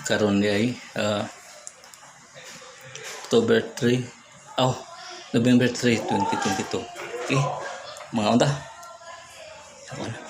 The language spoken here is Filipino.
karon di ay October 3, November 3, 2022. Okay, mga onda. Ako na.